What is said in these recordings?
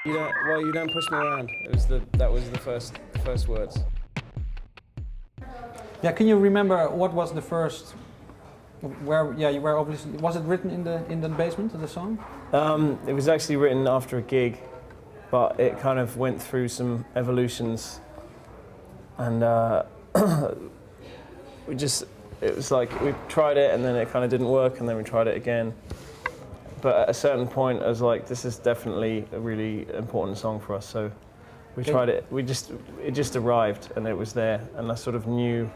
You don't push me around. That was the first words. Yeah, can you remember what was the first? You were obviously. Was it written in the basement of the song? It was actually written after a gig, but it kind of went through some evolutions, and it was like we tried it and then it kind of didn't work, and then we tried it again. But at a certain point, I was like, this is definitely a really important song for us. So we tried it. It just arrived, and it was there, and I sort of knew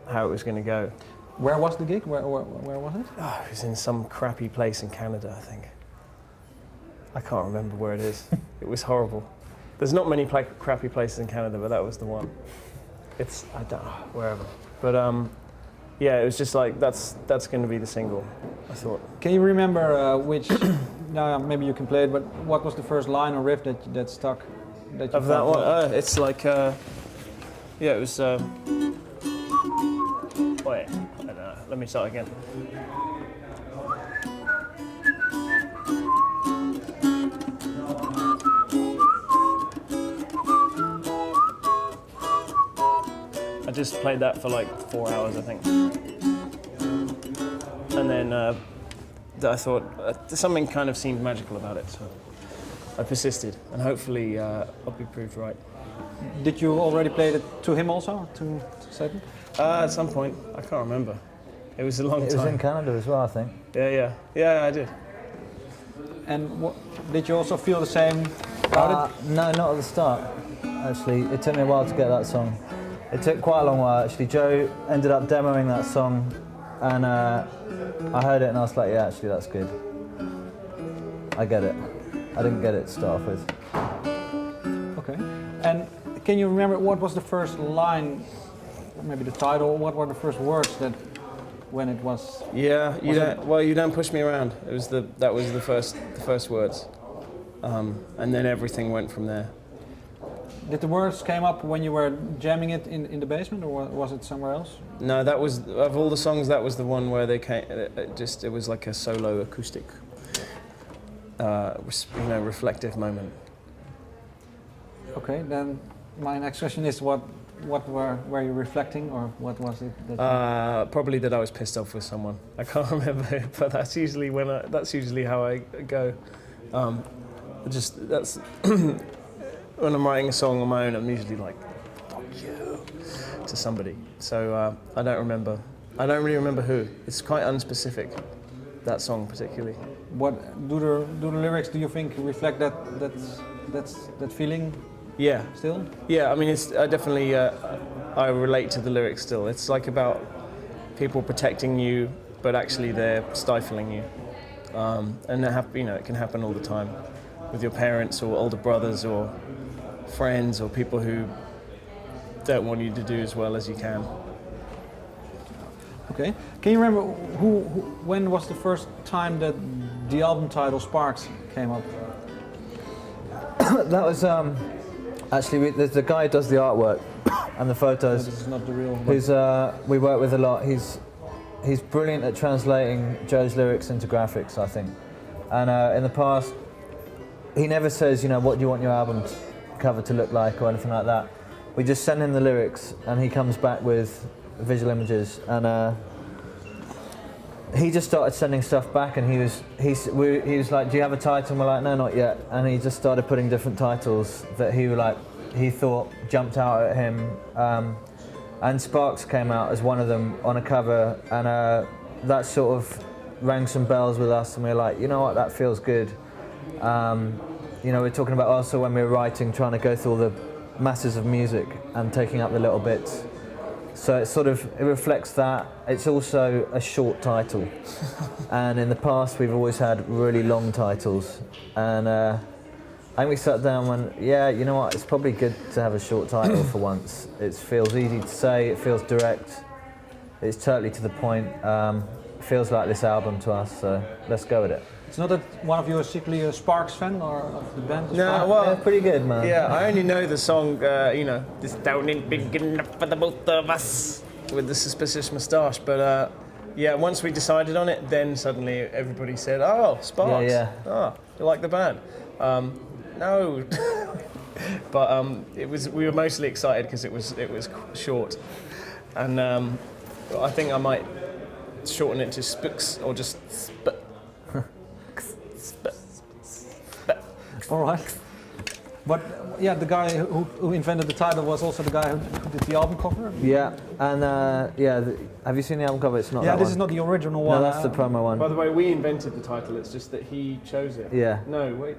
how it was going to go. Where was the gig? Where was it? Oh, it was in some crappy place in Canada, I think. I can't remember where it is. It was horrible. There's not many crappy places in Canada, but that was the one. I don't know, wherever. But yeah, it was just like, that's going to be the single, I thought. Can you remember which, maybe you can play it, but what was the first line or riff that stuck? Of that one? It's like, yeah, it was, wait, I don't know, let me start again. I just played that for like 4 hours, I think. And then I thought something kind of seemed magical about it, so I persisted, and hopefully I'll be proved right. Did you already play it to him also, to Seton? At some point, I can't remember. It was a long time. It was in Canada as well, I think. Yeah, I did. And did you also feel the same about it? No, not at the start. Actually, it took me a while to get that song. It took quite a long while, actually. Joe ended up demoing that song, and I heard it and I was like, yeah, actually, that's good. I get it. I didn't get it to start off with. Okay. And can you remember what was the first line, or maybe the title, what were the first words that, when it was... Yeah, you don't push me around. That was the first words. And then everything went from there. Did the words came up when you were jamming it in the basement, or was it somewhere else? No, that was, of all the songs, that was the one where they came. It was like a solo acoustic, reflective moment. Okay, then my next question is, what were you reflecting, or what was it? That probably that I was pissed off with someone. I can't remember, but that's usually how I go. That's when I'm writing a song on my own, I'm usually like, "Fuck you," to somebody. So I don't remember. I don't really remember who. It's quite unspecific, that song particularly. What do the lyrics, do you think, reflect that feeling? Yeah. Still? Yeah, I mean, I definitely I relate to the lyrics still. It's like about people protecting you, but actually they're stifling you, and it can happen all the time with your parents or older brothers or friends or people who don't want you to do as well as you can. Okay. Can you remember when was the first time that the album title Sparks came up? That was actually there's the guy who does the artwork and the photos. This is not the real. Who's we work with a lot. He's brilliant at translating Joe's lyrics into graphics, I think. And in the past, he never says, what do you want your album cover to look like or anything like that. We just send him the lyrics and he comes back with visual images, and he just started sending stuff back, and he was like, do you have a title? And we're like, no, not yet. And he just started putting different titles that he thought jumped out at him, and Sparks came out as one of them on a cover, and that sort of rang some bells with us, and we were like, you know what, that feels good. We're talking about also when we were writing, trying to go through all the masses of music and taking up the little bits. So it reflects that. It's also a short title. And in the past, we've always had really long titles. And I think we sat down and went, yeah, you know what, it's probably good to have a short title for once. It feels easy to say, it feels direct, it's totally to the point. It feels like this album to us, so let's go with it. It's not that one of you is secretly a Sparks fan, or of the band? No, well, yeah, pretty good, man. Yeah, I only know the song, this town ain't big enough for the both of us, with the suspicious moustache. But yeah, once we decided on it, then suddenly everybody said, "Oh, Sparks. Yeah. Oh, you like the band?" No. But we were mostly excited because it was short, and I think I might shorten it to Spooks or just Sp. All right. But yeah, the guy who invented the title was also the guy who did the album cover. Yeah, and have you seen the album cover? It's not. Yeah, that this one. is not the original No, one. that's the promo one. By the way, we invented the title. It's just that he chose it. Yeah. No, wait.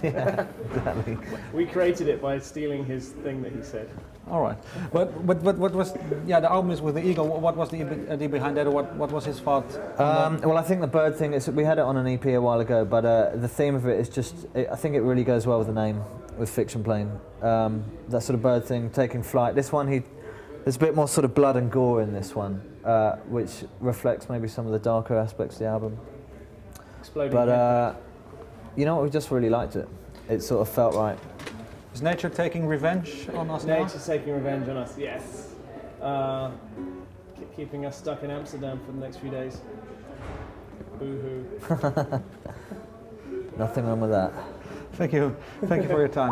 Yeah, exactly. We created it by stealing his thing that he said. All right. But what was the album is with the eagle. What was the idea behind that? Or what was his thought? Well, I think the bird thing is we had it on an EP a while ago, but the theme of it is just I think it really goes well with the name, with Fiction Plane. That sort of bird thing taking flight. This one there's a bit more sort of blood and gore in this one, which reflects maybe some of the darker aspects of the album. Exploding. But you know what? We just really liked it. It sort of felt right. Is nature taking revenge on us now? Nature's taking revenge on us. Yes. Keeping us stuck in Amsterdam for the next few days. Boo hoo. Nothing wrong with that. Thank you for your time.